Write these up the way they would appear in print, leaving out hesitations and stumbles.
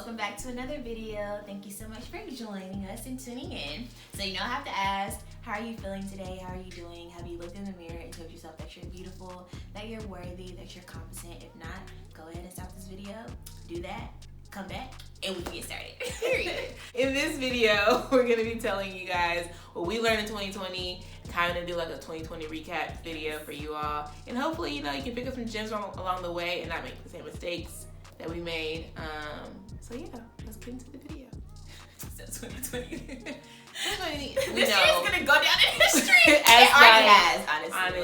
welcome back to another video. Thank you so much for joining us and tuning in. So I have to ask, how are you feeling today? How are you doing? Have you looked in the mirror and told yourself that you're beautiful, that you're worthy, that you're competent? If not, go ahead and stop this video, do that, come back, and we can get started. Period. In this video, we're gonna be telling you guys what we learned in 2020, kind of do like a 2020 recap video for you all, and hopefully, you can pick up some gems along the way and not make the same mistakes that we made. So yeah, let's get into the video. So 2020. We This know. year's gonna go down in history. It already has, honestly.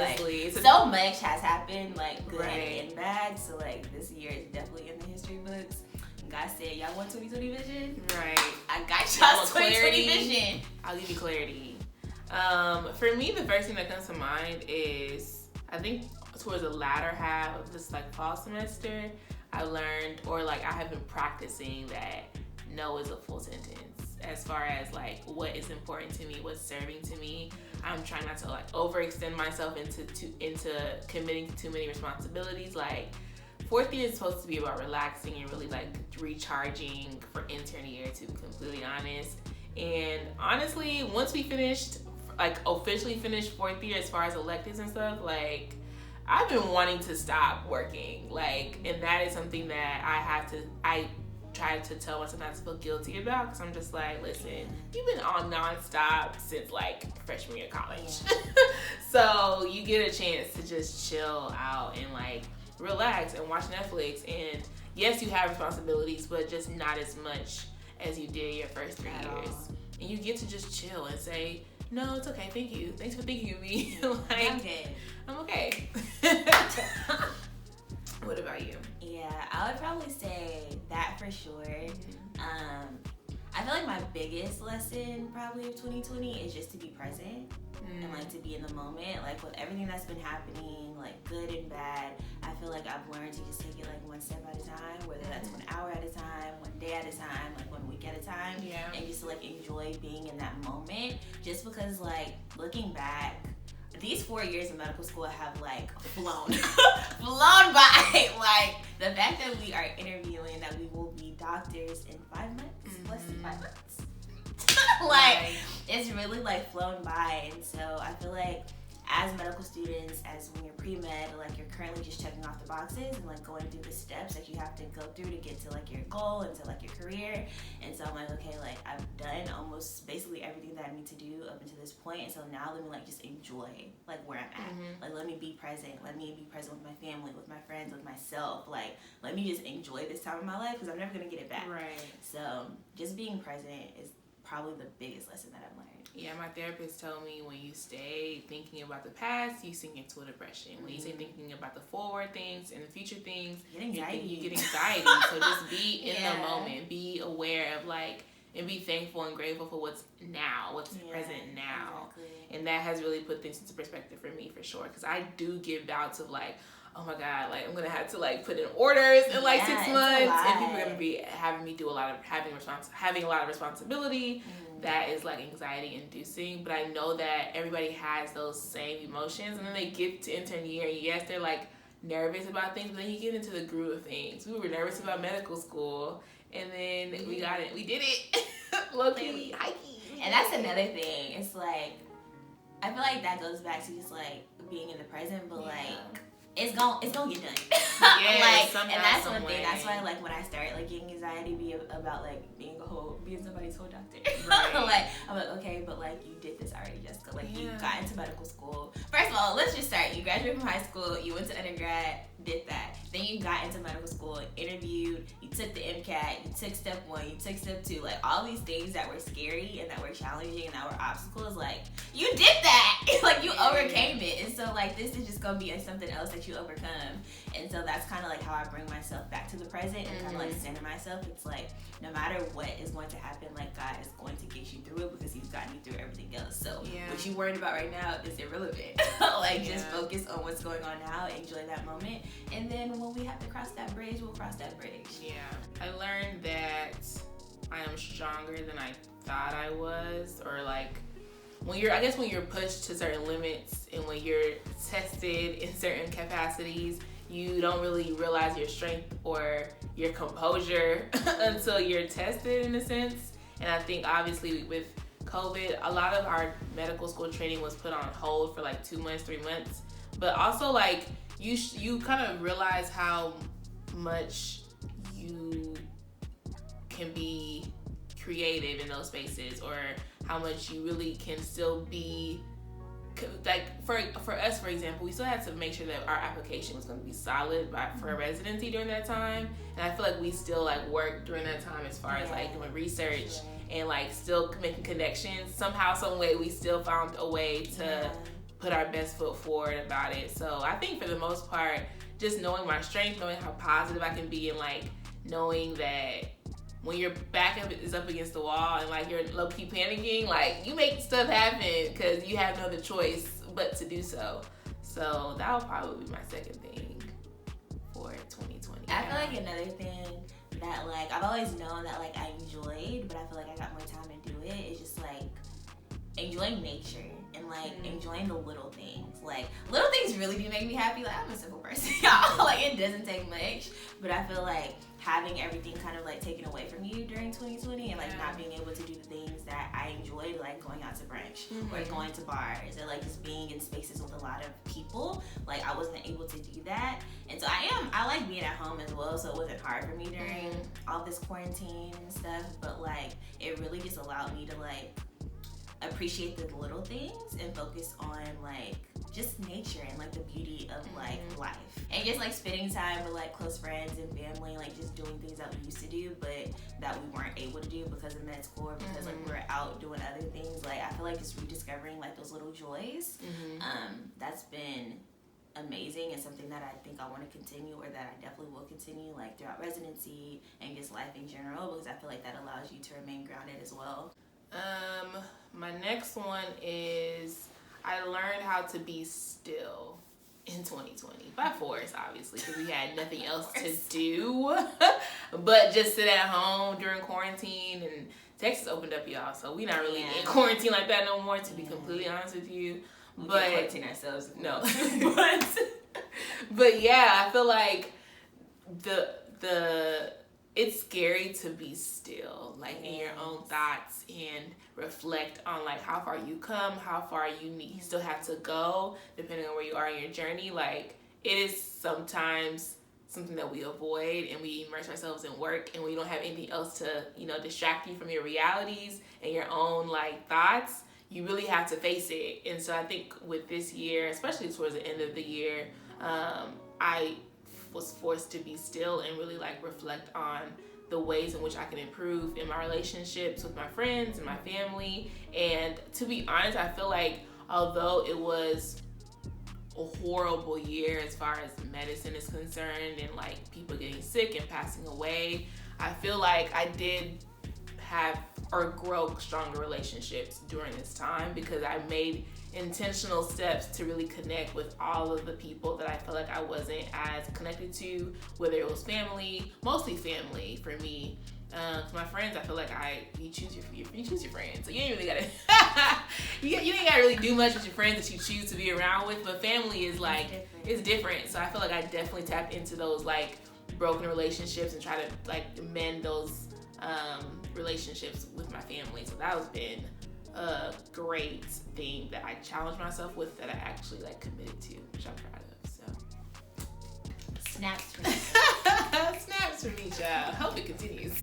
Like, so much has happened, like good Right. and bad. So like this year is definitely in the history books. God said, y'all want 2020 vision? Right. I got Y'all y'all's want 2020 clarity? vision. I'll give you clarity. For me, the first thing that comes to mind is, I think towards the latter half of this like fall semester, I learned, or like I have been practicing that no is a full sentence. As far as like what is important to me, what's serving to me, I'm trying not to like overextend myself into committing to too many responsibilities. Like fourth year is supposed to be about relaxing and really like recharging for intern year, to be completely honest. And honestly, once we finished, like officially finished fourth year as far as electives and stuff, like I've been wanting to stop working. Like, and that is something that I try to tell myself not to feel guilty about, because I'm just like, listen, you've been on nonstop since like freshman year of college. So you get a chance to just chill out and like relax and watch Netflix. And yes, you have responsibilities, but just not as much as you did your first 3 years. And you get to just chill and say, no, it's okay, thank you. Thanks for thinking of me. Like, I'm good. I'm okay. What about you? Yeah, I would probably say that for sure. I feel like my biggest lesson probably of 2020 is just to be present and like to be in the moment. Like with everything that's been happening, like good and bad, I feel like I've learned to just take it like one step at a time, whether that's 1 hour at a time, 1 day at a time, like 1 week at a time. Yeah. And just to like enjoy being in that moment. Just because like looking back, these 4 years of medical school have like flown by. Like the fact that we are interviewing, that we will be doctors in 5 months, less than 5 months. Like it's really like flown by. And so I feel like as medical students, as when you're pre-med, like you're currently just checking off the boxes and like going through the steps that you have to go through to get to like your goal and to like your career. And so I'm like, okay, like I've done almost basically everything that I need to do up until this point. And so now let me like just enjoy like where I'm at. Like let me be present. Let me be present with my family, with my friends, with myself. Like let me just enjoy this time of my life, because I'm never gonna get it back. Right. So just being present is probably the biggest lesson that I've learned. Yeah, my therapist told me when you stay thinking about the past, you sink into a depression. When you stay thinking about the forward things and the future things, Get anxiety. you get anxiety. So just be in the moment. Be aware of like, and be thankful and grateful for what's now, what's present now. Exactly. And that has really put things into perspective for me, for sure. Because I do give bouts of like, oh my God, like I'm gonna have to like put in orders in like 6 months, and people are gonna be having me do having a lot of responsibility. That is like anxiety inducing. But I know that everybody has those same emotions, and then they get to intern year, and yes, they're like nervous about things, but then you get into the groove of things. We were nervous about medical school, and then we got it. We did it. Low-key, high-key. And that's another thing. It's like, I feel like that goes back to just like being in the present, but like it's gonna get done. Yes, like, and that's one thing. That's why like when I start like getting anxiety about like being somebody's whole doctor. Right. Like I'm like, okay, but like you did this already, Jessica. Like you got into medical school. First of all, let's just start. You graduated from high school, you went to undergrad, did that. Then you got into medical school, interviewed, you took the MCAT, you took step 1, you took step 2, like all these things that were scary and that were challenging and that were obstacles, like you did that. Like you overcame it. And so like this is just gonna be something else that you overcome. And so that's kind of like how I bring myself back to the present and kind of like center myself. It's like no matter what is going to happen, like God is going to get you through it, because He's gotten you through everything else. So what you worried about right now is irrelevant. Like just focus on what's going on now, enjoy that moment, and then when we have to cross that bridge, we'll cross that bridge. Yeah, I learned that I am stronger than I thought I was, or like when you're pushed to certain limits and when you're tested in certain capacities, you don't really realize your strength or your composure until you're tested, in a sense. And I think obviously with COVID, a lot of our medical school training was put on hold for like 2 months, 3 months. But also like you kind of realize how much you can be creative in those spaces, or how much you really can still be like, for us, for example, we still had to make sure that our application was going to be solid for a residency during that time. And I feel like we still like worked during that time as far as like doing research and like still making connections. Somehow, some way, we still found a way to put our best foot forward about it. So I think for the most part, just knowing my strength, knowing how positive I can be, and like knowing that when your back is up against the wall and like you're low-key panicking, like you make stuff happen because you have no other choice but to do so. So that would probably be my second thing for 2020. I feel like another thing that like I've always known that like I enjoyed, but I feel like I got more time to do it, is just like enjoying nature and like enjoying the little things. Like little things really do make me happy. Like I'm a simple person, y'all. Like it doesn't take much, but I feel like having everything kind of like taken away from you during 2020 and like not being able to do the things that I enjoyed, like going out to brunch or going to bars or like just being in spaces with a lot of people, like I wasn't able to do that. And so I like being at home as well, so it wasn't hard for me during all this quarantine and stuff, but like it really just allowed me to like appreciate the little things and focus on like just nature and like the beauty of like life, and just like spending time with like close friends and family, like just doing things that we used to do but that we weren't able to do because of med school, or because like we're out doing other things. Like I feel like just rediscovering like those little joys, that's been amazing, and something that I think I want to continue, or that I definitely will continue like throughout residency and just life in general, because I feel like that allows you to remain grounded as well. My next one is I learned how to be still in 2020 by force, obviously, because we had nothing else to do but just sit at home during quarantine. And Texas opened up, y'all, so we're not really in quarantine like that no more, to be completely honest with you. We but can quarantine ourselves. No. but yeah, I feel like it's scary to be still, like in your own thoughts, and reflect on like how far you come, how far you still have to go, depending on where you are in your journey. Like it is sometimes something that we avoid, and we immerse ourselves in work, and we don't have anything else to, distract you from your realities and your own like thoughts. You really have to face it. And so I think with this year, especially towards the end of the year, I was forced to be still and really like reflect on the ways in which I can improve in my relationships with my friends and my family. And to be honest, I feel like although it was a horrible year as far as medicine is concerned, and like people getting sick and passing away, I feel like I did have or grow stronger relationships during this time, because I made intentional steps to really connect with all of the people that I felt like I wasn't as connected to, whether it was family, mostly family for me. My friends, I feel like you choose your friends, so you ain't really gotta you ain't gotta really do much with your friends that you choose to be around with. But family is like it's different. So I feel like I definitely tapped into those like broken relationships and try to like mend those relationships with my family. So that has been a great thing that I challenged myself with, that I actually like committed to, which I'm proud of. So snaps for me. Snaps for me, child. Hope it continues.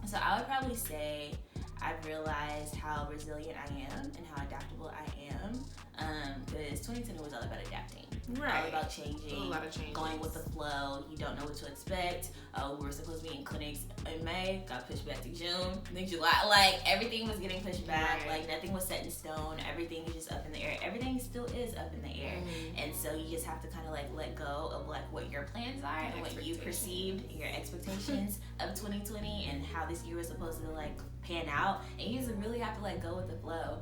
So I would probably say I've realized how resilient I am and how adaptable I am, because 2020 was all about adapting. Right. All about changing, a lot of changes, going with the flow. You don't know what to expect. We were supposed to be in clinics in May, got pushed back to June, then July. Like everything was getting pushed back. Right. Like nothing was set in stone. Everything is just up in the air. Everything still is up in the air. And so you just have to kind of like let go of like what your plans are and what you perceived, your expectations of 2020 and how this year was supposed to like pan out. And you just really have to like go with the flow.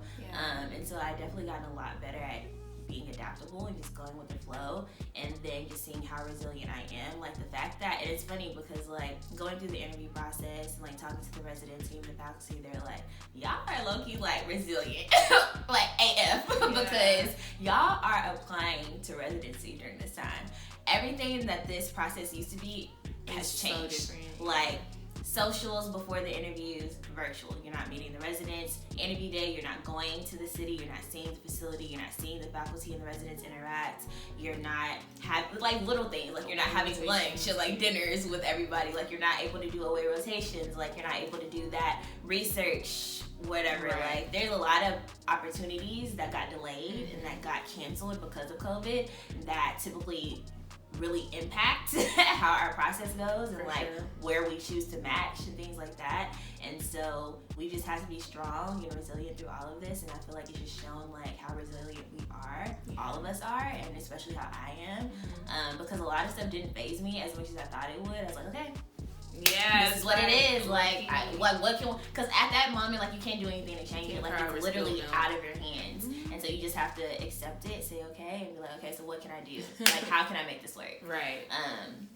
And so I've definitely gotten a lot better at being adaptable and just going with the flow, and then just seeing how resilient I am. Like the fact that, and it's funny because like going through the interview process and like talking to the resident team and the faculty, they're like, y'all are low-key like resilient, like AF, because y'all are applying to residency during this time. everything that this process used to be has It's so changed. different. Like socials before the interviews, virtual. You're not meeting the residents. Interview day, you're not going to the city. You're not seeing the facility. You're not seeing the faculty and the residents interact. You're not having like little things. Like you're not having lunch or like dinners with everybody. Like you're not able to do away rotations. Like you're not able to do that research, whatever. Right. Like there's a lot of opportunities that got delayed and that got canceled because of COVID that typically really impact how our process goes and For like sure. where we choose to match and things like that. And so we just have to be strong and resilient through all of this. And I feel like it's just shown like how resilient we are, all of us are, and especially how I am. Because a lot of stuff didn't faze me as much as I thought it would. I was like, okay, Yeah, this is what it is. Like, what can? Because at that moment, like you can't do anything to change it. Like it's literally out of your hands. And so you just have to accept it, say okay, and be like, okay, so what can I do? Like, how can I make this work? Right.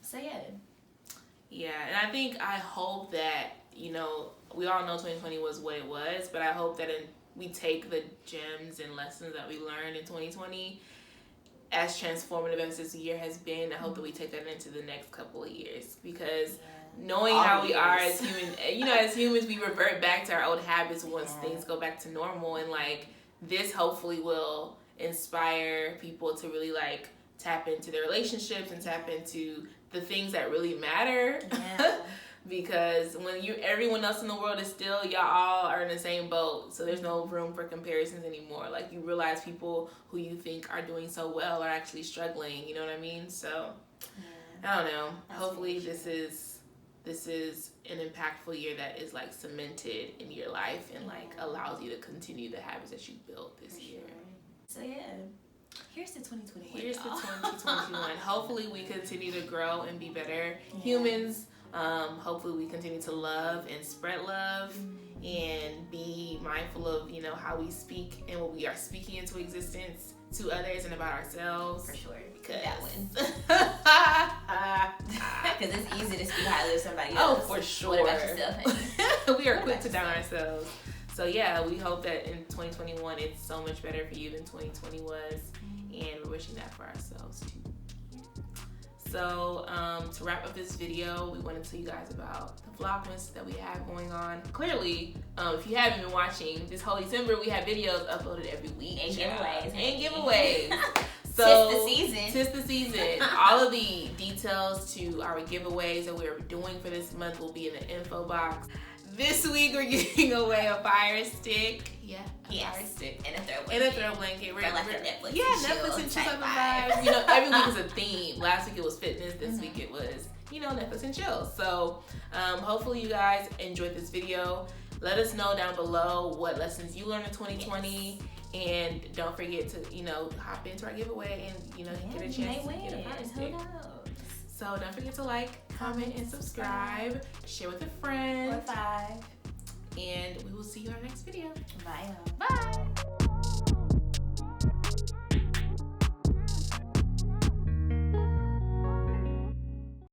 So yeah. Yeah, and I hope that, you know, we all know 2020 was what it was, but I hope that we take the gems and lessons that we learned in 2020 as transformative as this year has been. I hope that we take that into the next couple of years, because knowing All how we years. are as humans, you know, as humans, we revert back to our old habits once things go back to normal, and like this hopefully will inspire people to really like tap into their relationships and tap into the things that really matter. Yeah. Because when everyone else in the world is still, y'all all are in the same boat, so there's no room for comparisons anymore. Like you realize people who you think are doing so well are actually struggling, you know what I mean? So I don't know. Hopefully this is an impactful year that is like cemented in your life and like allows you to continue the habits that you built this year. So yeah, here's the 2021. Here's the 2021. Hopefully we continue to grow and be better humans. Hopefully we continue to love and spread love and be mindful of, you know, how we speak and what we are speaking into existence to others and about ourselves. For sure. Because That wins. Because it's easy to speak highly of somebody Oh, else. for sure. What about yourself, honey? We are quick to down ourselves. So yeah, we hope that in 2021 it's so much better for you than 2020 was, and we're wishing that for ourselves too. So to wrap up this video, we want to tell you guys about the Vlogmas that we have going on. Clearly, if you haven't been watching, this whole December we have videos uploaded every week. And giveaways. And giveaways. So, tis the season. Tis the season. All of the details to our giveaways that we're doing for this month will be in the info box. This week we're giving away a Firestick. Yeah, Firestick. And a throw blanket. And a throw blanket. For like the Netflix Netflix and chill type of vibe. You know, every week is a theme. Last week it was fitness. This week it was, you know, Netflix and chill. So hopefully you guys enjoyed this video. Let us know down below what lessons you learned in 2020. And don't forget to, you know, hop into our giveaway and, you know, get a chance to get a Firestick. Who knows? So don't forget to like, comment, and subscribe. Share with a friend. Or 5. And we will see you in our next video. Bye. Bye.